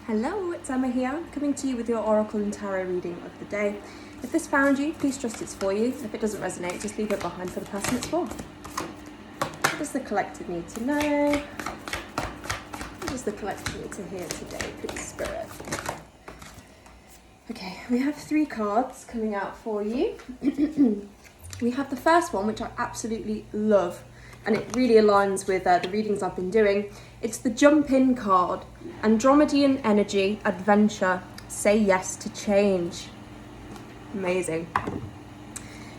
Hello, it's Emma here, coming to you with your Oracle and Tarot reading of the day. If this found you, please trust it's for you. If it doesn't resonate, just leave it behind for the person it's for. What does the collective need to know? What does the collective need to hear today, please, Spirit? Okay, we have 3 cards coming out for you. We have the first one, which I absolutely love, and it really aligns with the readings I've been doing. It's the Jump In card. Andromedian energy, adventure, say yes to change. Amazing.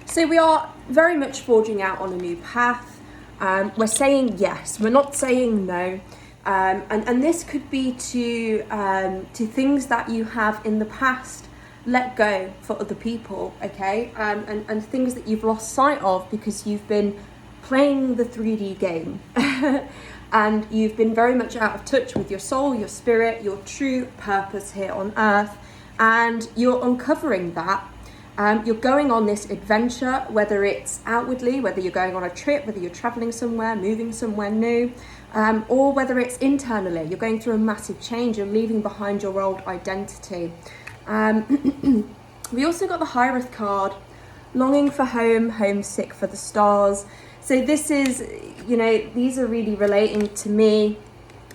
So we are very much forging out on a new path. We're saying yes, we're not saying no. And this could be to things that you have in the past let go for other people, okay? And things that you've lost sight of because you've been playing the 3D game. And you've been very much out of touch with your soul, your spirit, your true purpose here on earth. And you're uncovering that. You're going on this adventure, whether it's outwardly, whether you're going on a trip, whether you're traveling somewhere, moving somewhere new, or whether it's internally. You're going through a massive change. You're leaving behind your old identity. We also got the High-Earth card, longing for home, homesick for the stars. So this is, these are really relating to me.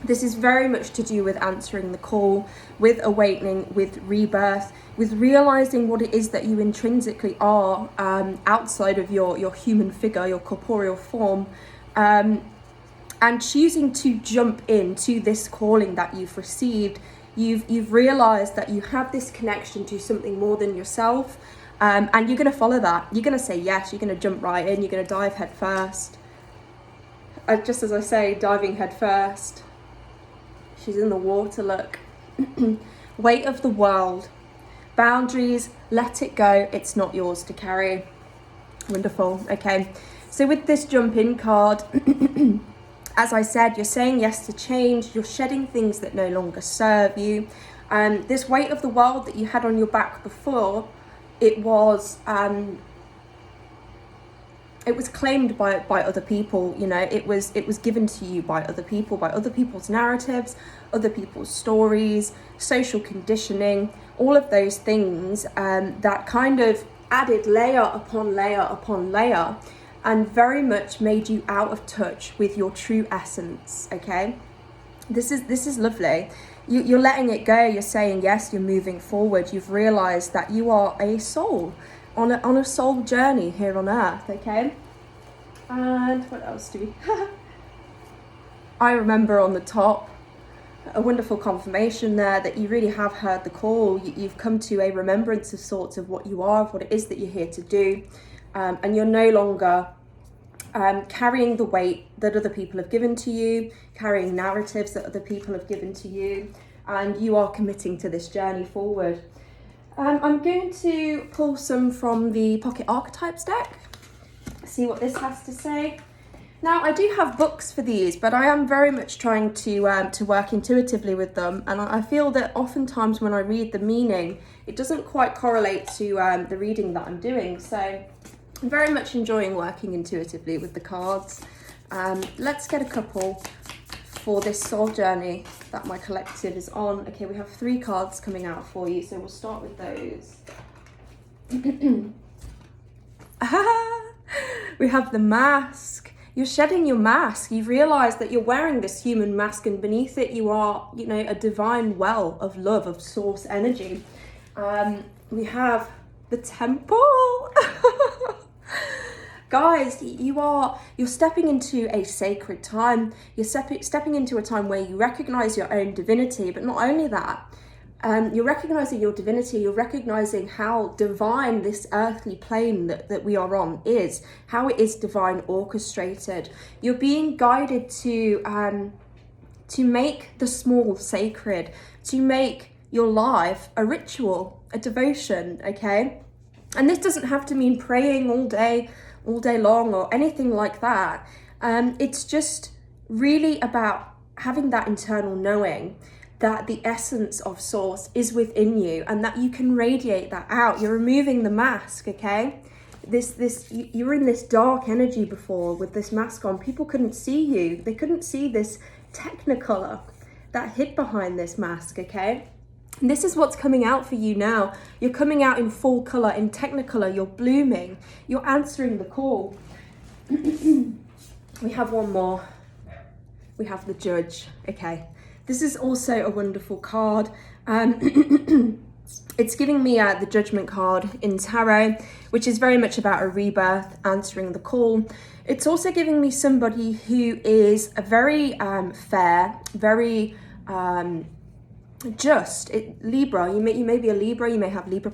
This is very much to do with answering the call, with awakening, with rebirth, with realizing what it is that you intrinsically are outside of your human figure, your corporeal form, and choosing to jump into this calling that you've received. You've realized that you have this connection to something more than yourself. And you're going to follow that. You're going to say yes. You're going to jump right in. You're going to dive head first. Just as I say, diving head first. She's in the water, look. Weight of the world. Boundaries, let it go. It's not yours to carry. Wonderful. Okay. So with this jump in card, as I said, you're saying yes to change. You're shedding things that no longer serve you. This weight of the world that you had on your back before, it was claimed by other people. It was given to you by other people's narratives, other people's stories, social conditioning, all of those things that kind of added layer upon layer upon layer and very much made you out of touch with your true essence. Okay, this is lovely. You're letting it go. You're saying yes. You're moving forward. You've realized that you are a soul on a soul journey here on earth. Okay. And what else do we? I remember on the top a wonderful confirmation there that you really have heard the call. You've come to a remembrance of sorts of what you are, of what it is that you're here to do, and you're no longer carrying the weight that other people have given to you, carrying narratives that other people have given to you, and you are committing to this journey forward. I'm going to pull some from the Pocket Archetypes deck, see what this has to say. Now, I do have books for these, but I am very much trying to work intuitively with them, and I feel that oftentimes when I read the meaning, it doesn't quite correlate to the reading that I'm doing. So I'm very much enjoying working intuitively with the cards. Let's get a couple for this soul journey that my collective is on. Okay, we have 3 cards coming out for you, so we'll start with those. We have the mask. You're shedding your mask. You've realized that you're wearing this human mask, and beneath it you are, a divine well of love, of source energy. We have the temple. Guys, you're stepping into a sacred time. You're stepping into a time where you recognize your own divinity, but not only that, you're recognizing your divinity. You're recognizing how divine this earthly plane that we are on is, how it is divine orchestrated. You're being guided to make the small sacred, to make your life a ritual, a devotion, okay? And this doesn't have to mean praying all day long or anything like that. It's just really about having that internal knowing that the essence of source is within you and that you can radiate that out. You're removing the mask, okay? You were in this dark energy before with this mask on. People couldn't see you. They couldn't see this technicolor that hid behind this mask, okay? And this is what's coming out for you now. You're coming out in full colour, in technicolor, you're blooming, you're answering the call. We have one more. We have the Judge, okay? This is also a wonderful card. It's giving me the Judgment card in Tarot, which is very much about a rebirth, answering the call. It's also giving me somebody who is a very fair, very just. Libra, you may be a Libra, you may have Libra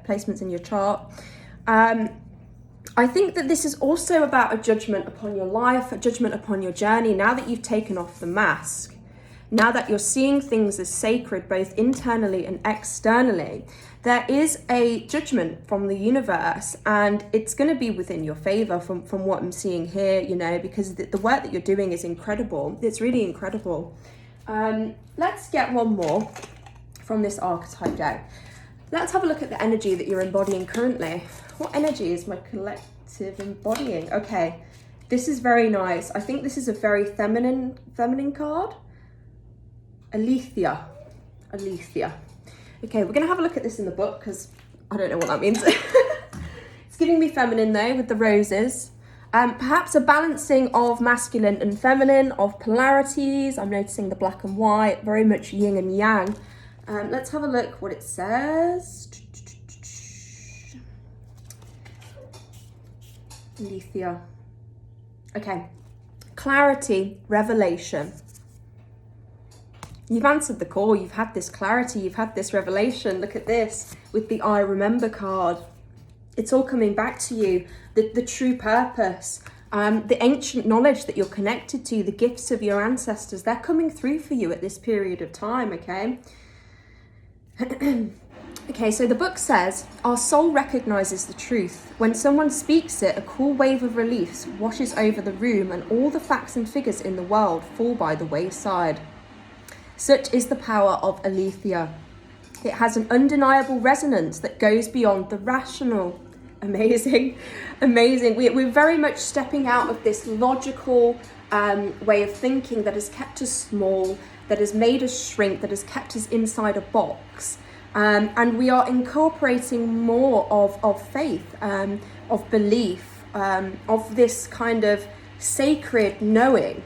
placements in your chart. I think that this is also about a judgment upon your life, a judgment upon your journey. Now that you've taken off the mask, now that you're seeing things as sacred, both internally and externally, there is a judgment from the universe, and it's going to be within your favor from what I'm seeing here, you know, because the work that you're doing is incredible. It's really incredible. Let's get one more from this archetype deck. Let's have a look at the energy that you're embodying currently. What energy is my collective embodying? Okay, this is very nice. I think this is a very feminine card. Aletheia. Okay, we're gonna have a look at this in the book because I don't know what that means. It's giving me feminine though, with the roses. Perhaps a balancing of masculine and feminine, of polarities. I'm noticing the black and white, very much yin and yang. Let's have a look what it says. Aletheia. Okay, clarity, revelation. You've answered the call, you've had this clarity, you've had this revelation. Look at this with the I remember card. It's all coming back to you. The true purpose, the ancient knowledge that you're connected to, the gifts of your ancestors, they're coming through for you at this period of time, okay? Okay, so the book says, our soul recognizes the truth. When someone speaks it, a cool wave of relief washes over the room and all the facts and figures in the world fall by the wayside. Such is the power of Aletheia. It has an undeniable resonance that goes beyond the rational. Amazing, amazing. We're very much stepping out of this logical way of thinking that has kept us small, that has made us shrink, that has kept us inside a box. And we are incorporating more of faith, of belief, of this kind of sacred knowing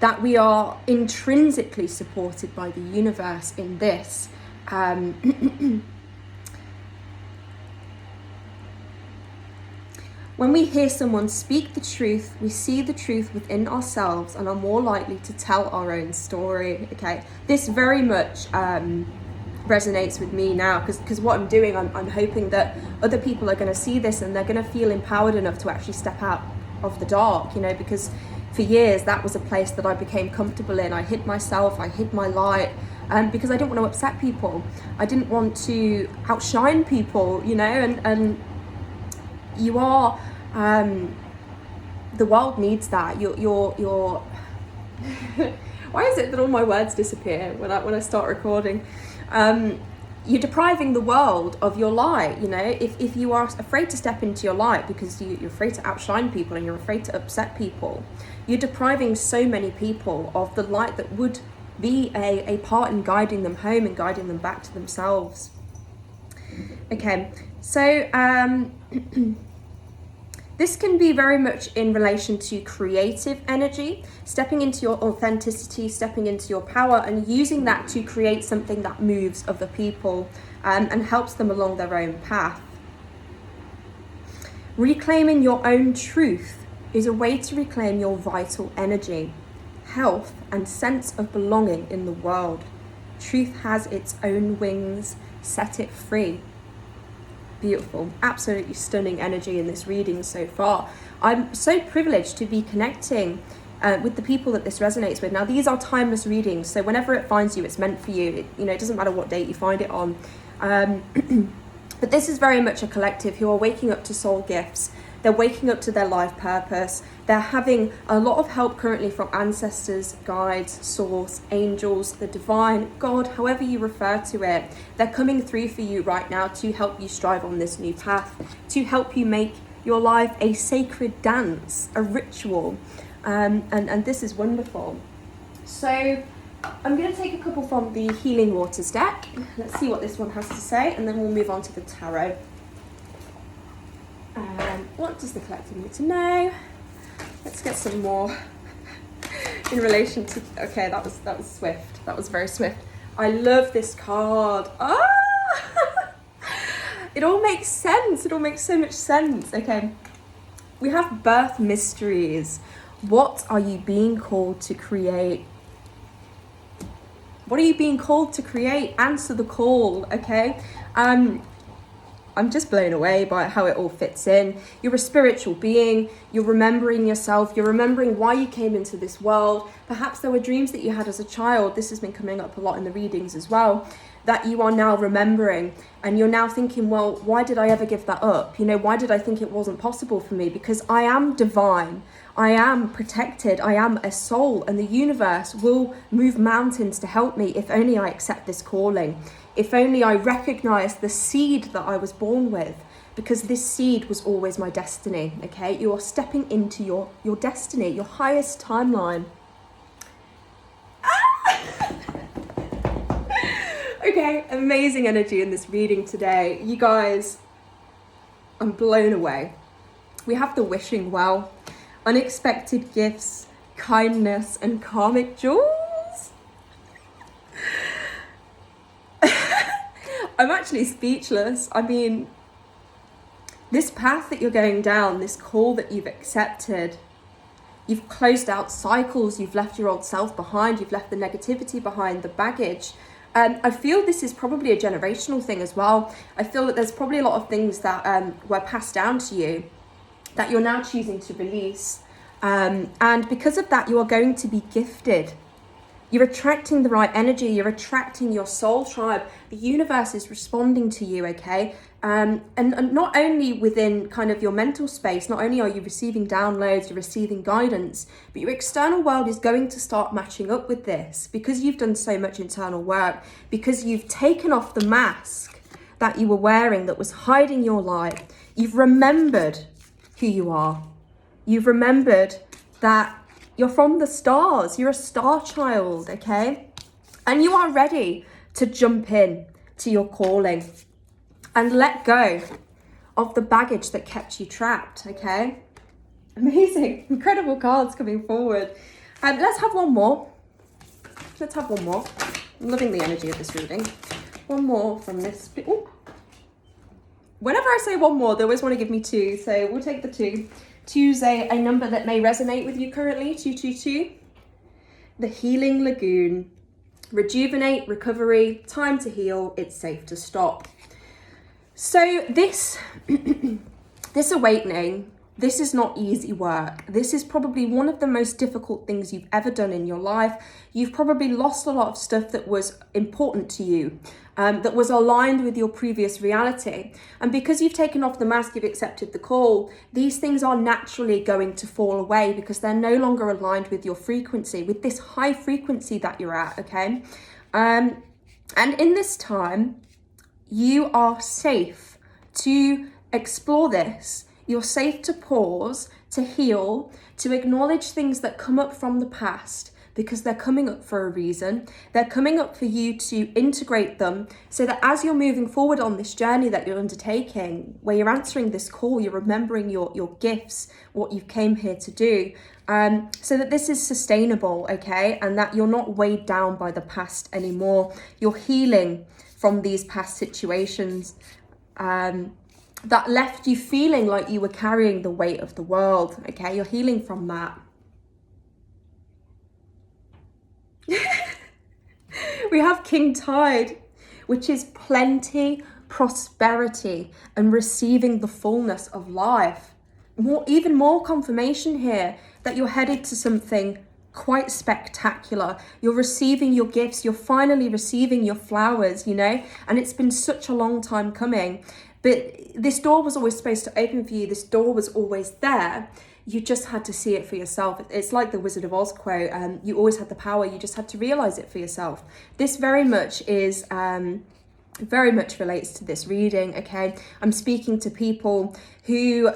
that we are intrinsically supported by the universe in this. When we hear someone speak the truth, we see the truth within ourselves and are more likely to tell our own story. Okay, this very much resonates with me now because what I'm doing, I'm hoping that other people are going to see this and they're going to feel empowered enough to actually step out of the dark, you know, because for years that was a place that I became comfortable in. I hid myself, I hid my light, because I didn't want to upset people. I didn't want to outshine people, you know, and you are, the world needs that. You're why is it that all my words disappear when I start recording? You're depriving the world of your light, you know. If you are afraid to step into your light because you're afraid to outshine people and you're afraid to upset people, you're depriving so many people of the light that would be a part in guiding them home and guiding them back to themselves. Okay, so this can be very much in relation to creative energy, stepping into your authenticity, stepping into your power and using that to create something that moves other people and helps them along their own path. Reclaiming your own truth is a way to reclaim your vital energy, health and sense of belonging in the world. Truth has its own wings, set it free. Beautiful, absolutely stunning energy in this reading so far. I'm so privileged to be connecting with the people that this resonates with. Now, these are timeless readings, so whenever it finds you, it's meant for you. It doesn't matter what date you find it on. But this is very much a collective who are waking up to soul gifts. They're waking up to their life purpose. They're having a lot of help currently from ancestors, guides, source, angels, the divine, God, however you refer to it. They're coming through for you right now to help you strive on this new path, to help you make your life a sacred dance, a ritual. And this is wonderful. So I'm going to take a couple from the Healing Waters deck. Let's see what this one has to say, and then we'll move on to the tarot. What does the collective need to know? Let's get some more in relation to... Okay, that was swift. That was very swift. I love this card. Ah! It all makes sense. It all makes so much sense. Okay. We have birth mysteries. What are you being called to create? What are you being called to create? Answer the call, okay? I'm just blown away by how it all fits in. You're a spiritual being. You're remembering yourself. You're remembering why you came into this world. Perhaps there were dreams that you had as a child. This has been coming up a lot in the readings as well, that you are now remembering. And you're now thinking, well, why did I ever give that up? You know, why did I think it wasn't possible for me? Because I am divine. I am protected. I am a soul. And the universe will move mountains to help me if only I accept this calling. If only I recognize the seed that I was born with, because this seed was always my destiny, okay? You are stepping into your destiny, your highest timeline. Ah! Okay, amazing energy in this reading today. You guys, I'm blown away. We have the wishing well, unexpected gifts, kindness, and karmic jewels. I'm actually speechless. I mean, this path that you're going down, this call that you've accepted, you've closed out cycles, you've left your old self behind, you've left the negativity behind, the baggage. I feel this is probably a generational thing as well. I feel that there's probably a lot of things that were passed down to you that you're now choosing to release. And because of that, you are going to be gifted. You're attracting the right energy. You're attracting your soul tribe. The universe is responding to you, okay? And not only within kind of your mental space, not only are you receiving downloads, you're receiving guidance, but your external world is going to start matching up with this because you've done so much internal work, because you've taken off the mask that you were wearing that was hiding your light. You've remembered who you are. You've remembered that you're from the stars. You're a star child, okay? And you are ready to jump in to your calling and let go of the baggage that kept you trapped, okay? Amazing, incredible cards coming forward. Let's have one more. Let's have one more. I'm loving the energy of this reading. One more from this. Ooh. Whenever I say one more, they always want to give me two, so we'll take the two. Choose a number that may resonate with you currently, 222. The Healing Lagoon. Rejuvenate, recovery, time to heal, it's safe to stop. So this, this awakening, this is not easy work. This is probably one of the most difficult things you've ever done in your life. You've probably lost a lot of stuff that was important to you, that was aligned with your previous reality. And because you've taken off the mask, you've accepted the call, these things are naturally going to fall away because they're no longer aligned with your frequency, with this high frequency that you're at, okay? And in this time, you are safe to explore this. You're safe to pause, to heal, to acknowledge things that come up from the past because they're coming up for a reason. They're coming up for you to integrate them so that as you're moving forward on this journey that you're undertaking, where you're answering this call, you're remembering your gifts, what you came here to do, so that this is sustainable, okay? And that you're not weighed down by the past anymore. You're healing from these past situations that left you feeling like you were carrying the weight of the world, okay? You're healing from that. We have King Tide, which is plenty, prosperity, and receiving the fullness of life. Even more confirmation here that you're headed to something quite spectacular. You're receiving your gifts. You're finally receiving your flowers, you know, and it's been such a long time coming. But this door was always supposed to open for you. This door was always there. You just had to see it for yourself. It's like the Wizard of Oz quote, you always had the power, you just had to realize it for yourself. This very much is very much relates to this reading. Okay, I'm speaking to people who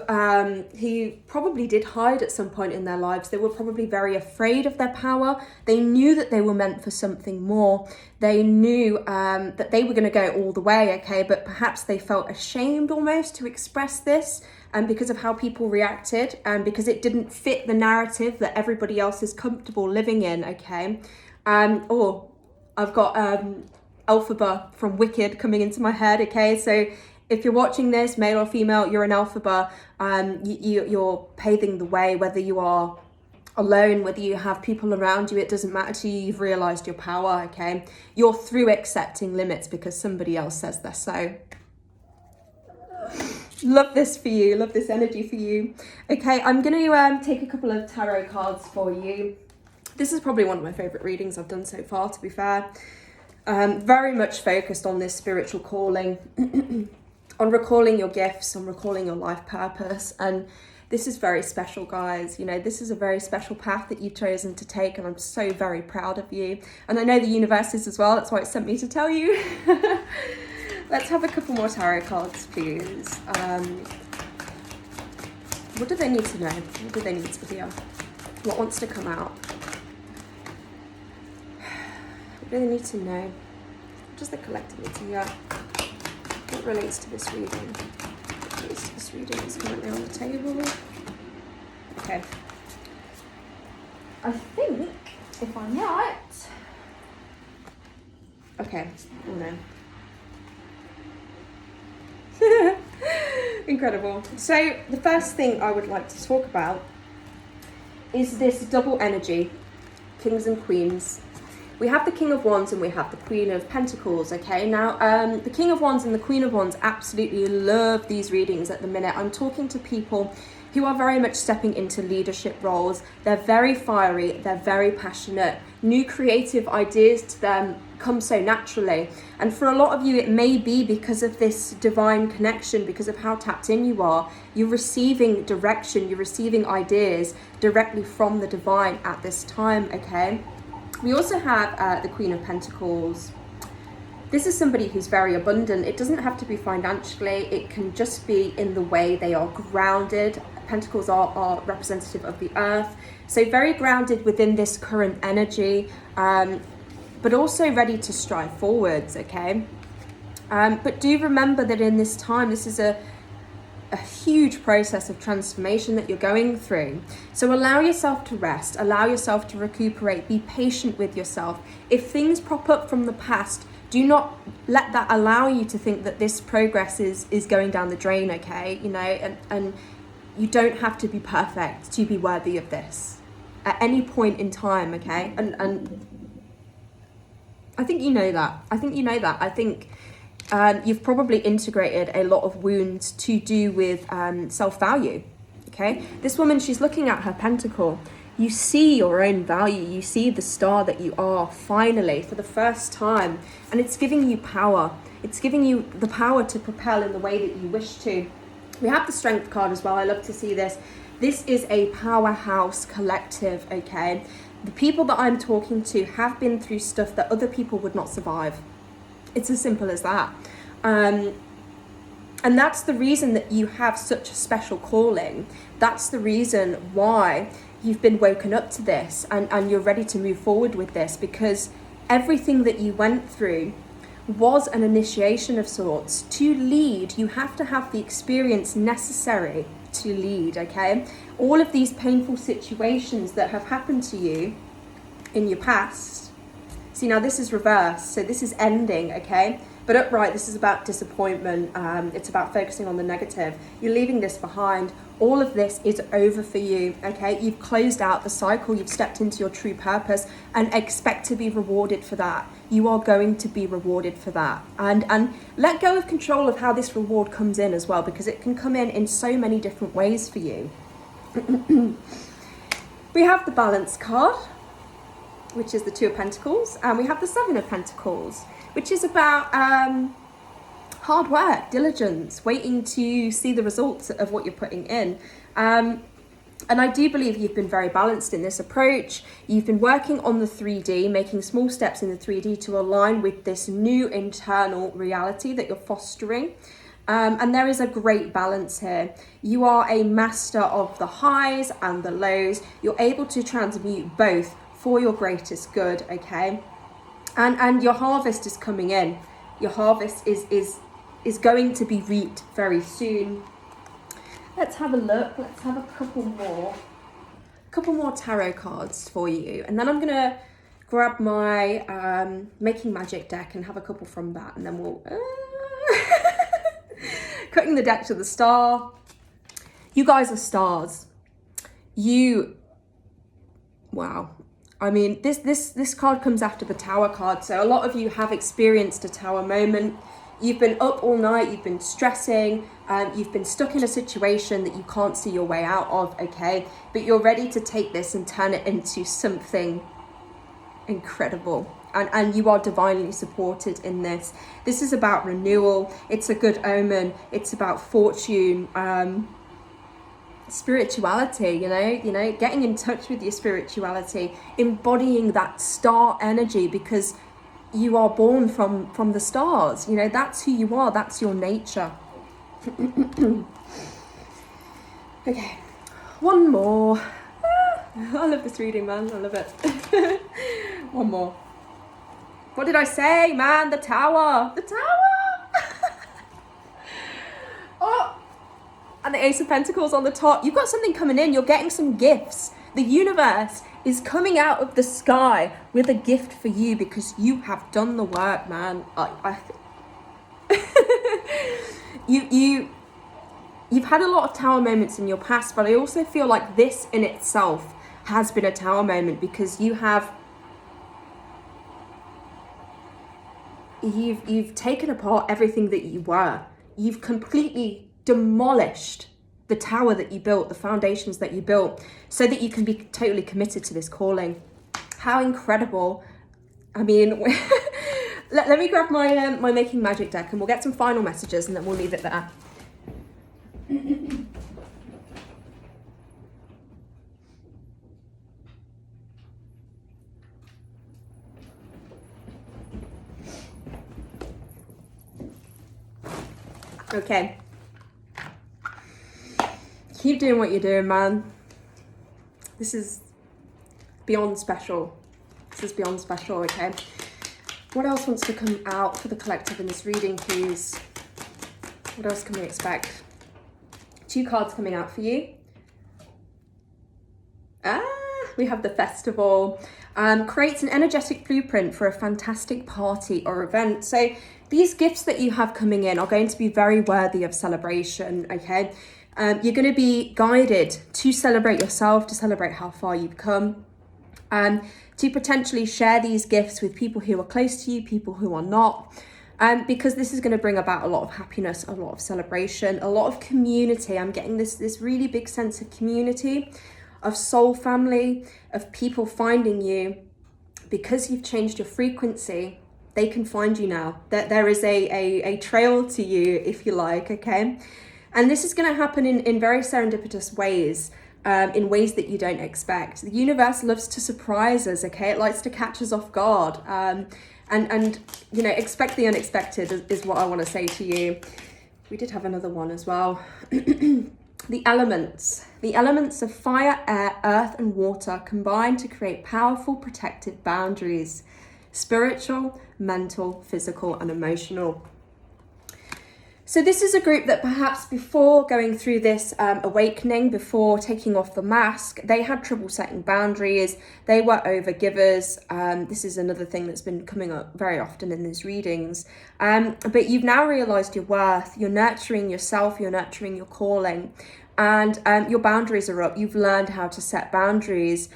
probably did hide at some point in their lives. They were probably very afraid of their power. They knew that they were meant for something more. They knew that they were going to go all the way. Okay, but perhaps they felt ashamed almost to express this, because of how people reacted, and because it didn't fit the narrative that everybody else is comfortable living in. Okay, or I've got Elphaba from Wicked coming into my head. Okay, so if you're watching this, male or female, you're an Elphaba. You're paving the way, whether you are alone, whether you have people around you, it doesn't matter to you. You've realized your power. Okay, you're through accepting limits because somebody else says they're so. Love this for you, love this energy for you. Okay, I'm going to take a couple of tarot cards for you. This is probably one of my favorite readings I've done so far, to be fair. Very much focused on this spiritual calling, on recalling your gifts, on recalling your life purpose. And this is very special, guys. You know, this is a very special path that you've chosen to take, and I'm so very proud of you. And I know the universe is as well. That's why it sent me to tell you. Let's have a couple more tarot cards, please. What do they need to know? What do they need to hear? What wants to come out? What do they need to know? What does the collective need to hear? What relates to this reading? What relates to this reading that's currently on the table? Okay. I think, if I'm right... Okay, oh no. Incredible. So the first thing I would like to talk about is this double energy, kings and queens. We have the King of Wands and we have the Queen of Pentacles. Okay, now the King of Wands and the Queen of Wands absolutely love these readings at the minute. I'm talking to people who are very much stepping into leadership roles. They're very fiery, they're very passionate. New creative ideas to them come so naturally. And for a lot of you, it may be because of this divine connection, because of how tapped in you are. You're receiving direction, you're receiving ideas directly from the divine at this time, okay? We also have the Queen of Pentacles. This is somebody who's very abundant. It doesn't have to be financially, it can just be in the way they are grounded. Pentacles are representative of the earth, so very grounded within this current energy, but also ready to strive forwards, okay? But do remember that in this time, this is a huge process of transformation that you're going through. So allow yourself to rest, allow yourself to recuperate, be patient with yourself. If things prop up from the past, do not let that allow you to think that this progress is going down the drain, okay? You know, and you don't have to be perfect to be worthy of this at any point in time, okay? And I think you know that. I think you've probably integrated a lot of wounds to do with self-value, okay? This woman, she's looking at her pentacle. You see your own value. You see the star that you are, finally, for the first time. And it's giving you power. It's giving you the power to propel in the way that you wish to. We have the Strength card as well. I love to see this. This is a powerhouse collective, okay? The people that I'm talking to have been through stuff that other people would not survive. It's as simple as that. And that's the reason that you have such a special calling. That's the reason why you've been woken up to this and you're ready to move forward with this, because everything that you went through was an initiation of sorts. To lead, you have to have the experience necessary to lead, okay? All of these painful situations that have happened to you in your past. See, now this is reversed, so this is ending, okay? But upright, this is about disappointment. It's about focusing on the negative. You're leaving this behind. All of this is over for you, okay? You've closed out the cycle. You've stepped into your true purpose and expect to be rewarded for that. You are going to be rewarded for that. And let go of control of how this reward comes in as well, because it can come in so many different ways for you. We have the Balance card, which is the Two of Pentacles, and we have the Seven of Pentacles, which is about hard work, diligence, waiting to see the results of what you're putting in. And I do believe you've been very balanced in this approach. You've been working on the 3D, making small steps in the 3D to align with this new internal reality that you're fostering. And there is a great balance here. You are a master of the highs and the lows. You're able to transmute both for your greatest good, okay? And your harvest is coming in. Your harvest is going to be reaped very soon. Let's have a look. Let's have a couple more tarot cards for you. And then I'm going to grab my Making Magic deck and have a couple from that. And then we'll... Cutting the deck to the star. You guys are stars. Wow. I mean, this card comes after the Tower card. So a lot of you have experienced a Tower moment. You've been up all night, you've been stressing, you've been stuck in a situation that you can't see your way out of, okay? But you're ready to take this and turn it into something incredible. And you are divinely supported in this. This is about renewal. It's a good omen. It's about fortune, spirituality, you know, getting in touch with your spirituality, embodying that star energy, because you are born from the stars. You know, that's who you are. That's your nature. Okay, one more. I love this reading, man. I love it. One more. What did I say, man? The Tower. The Tower. Oh, and the Ace of Pentacles on the top. You've got something coming in. You're getting some gifts. The universe is coming out of the sky with a gift for you because you have done the work, man. You've had a lot of Tower moments in your past, but I also feel like this in itself has been a Tower moment because you've taken apart everything that you were. You've completely demolished the tower that you built, the foundations that you built, so that you can be totally committed to this calling. How incredible. I mean, let me grab my my Making Magic deck and we'll get some final messages and then we'll leave it there. Okay. Keep doing what you're doing, man. This is beyond special. This is beyond special, okay? What else wants to come out for the collective in this reading, please? What else can we expect? 2 cards coming out for you. We have the Festival. Creates an energetic blueprint for a fantastic party or event. So these gifts that you have coming in are going to be very worthy of celebration, okay? You're going to be guided to celebrate yourself, to celebrate how far you've come, to potentially share these gifts with people who are close to you, people who are not, because this is going to bring about a lot of happiness, a lot of celebration, a lot of community. I'm getting this really big sense of community, of soul family, of people finding you because you've changed your frequency. They can find you now. There is a trail to you, if you like, okay? And this is going to happen in very serendipitous ways, in ways that you don't expect. The universe loves to surprise us, okay? It likes to catch us off guard. And you know, expect the unexpected is what I want to say to you. We did have another one as well. The elements. The elements of fire, air, earth, and water combine to create powerful protective boundaries. Spiritual, mental, physical, and emotional. So this is a group that perhaps before going through this awakening, before taking off the mask, they had trouble setting boundaries. They were overgivers. This is another thing that's been coming up very often in these readings. But you've now realized your worth. You're nurturing yourself. You're nurturing your calling. And your boundaries are up. You've learned how to set boundaries.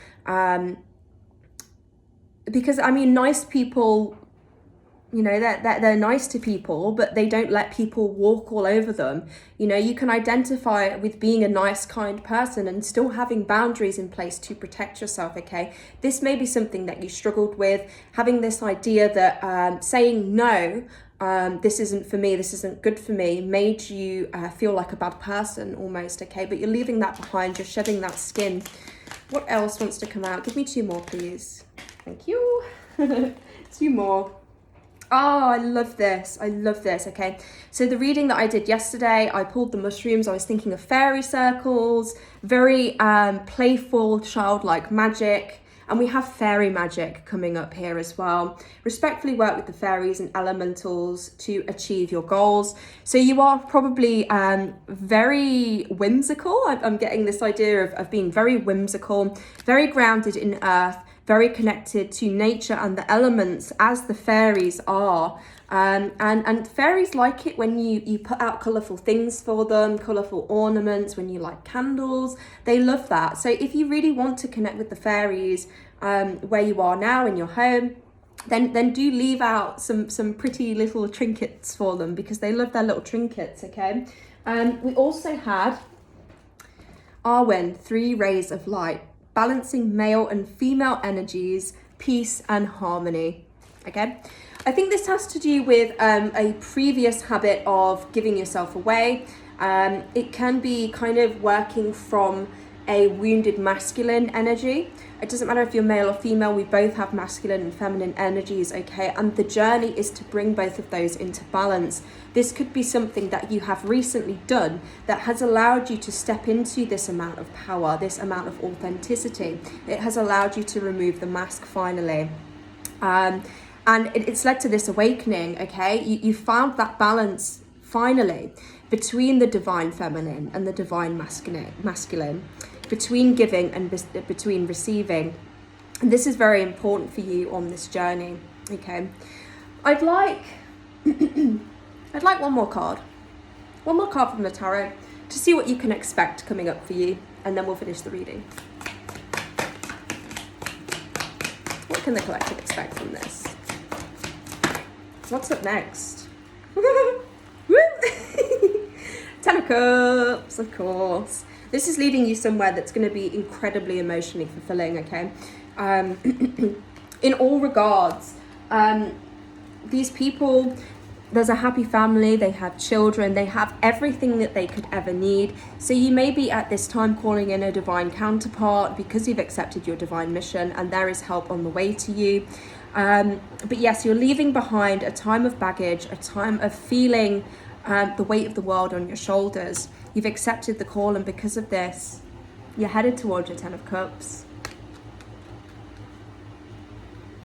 Because, I mean, nice people You know, they're nice to people, but they don't let people walk all over them. You know, you can identify with being a nice, kind person and still having boundaries in place to protect yourself, okay? This may be something that you struggled with, having this idea that saying no, this isn't for me, this isn't good for me, made you feel like a bad person almost, okay? But you're leaving that behind, you're shedding that skin. What else wants to come out? Give me 2 more, please. Thank you. 2 more. Oh, I love this. I love this. Okay. So the reading that I did yesterday, I pulled the mushrooms. I was thinking of fairy circles, very playful, childlike magic. And we have fairy magic coming up here as well. Respectfully work with the fairies and elementals to achieve your goals. So you are probably very whimsical. I'm getting this idea of being very whimsical, very grounded in earth, very connected to nature and the elements as the fairies are. And fairies like it when you put out colourful things for them, colourful ornaments, when you light candles. They love that. So if you really want to connect with the fairies where you are now in your home, then do leave out some pretty little trinkets for them, because they love their little trinkets, okay? We also had Arwen, 3 rays of light, balancing male and female energies, peace and harmony, okay? I think this has to do with a previous habit of giving yourself away. It can be kind of working from a wounded masculine energy. It doesn't matter if you're male or female, we both have masculine and feminine energies, okay? And the journey is to bring both of those into balance. This could be something that you have recently done that has allowed you to step into this amount of power, this amount of authenticity. It has allowed you to remove the mask finally. And it's led to this awakening, okay? You found that balance finally between the divine feminine and the divine masculine, between giving and between receiving. And this is very important for you on this journey, okay? I'd like one more card from the tarot to see what you can expect coming up for you, and then we'll finish the reading. What can the collective expect from this? What's up next? Woo! 10 of Cups, of course. This is leading you somewhere that's going to be incredibly emotionally fulfilling, okay? In all regards, these people, there's a happy family, they have children, they have everything that they could ever need. So you may be at this time calling in a divine counterpart because you've accepted your divine mission, and there is help on the way to you. But yes, you're leaving behind a time of baggage, a time of feeling the weight of the world on your shoulders. You've accepted the call, and because of this, you're headed towards your 10 of Cups.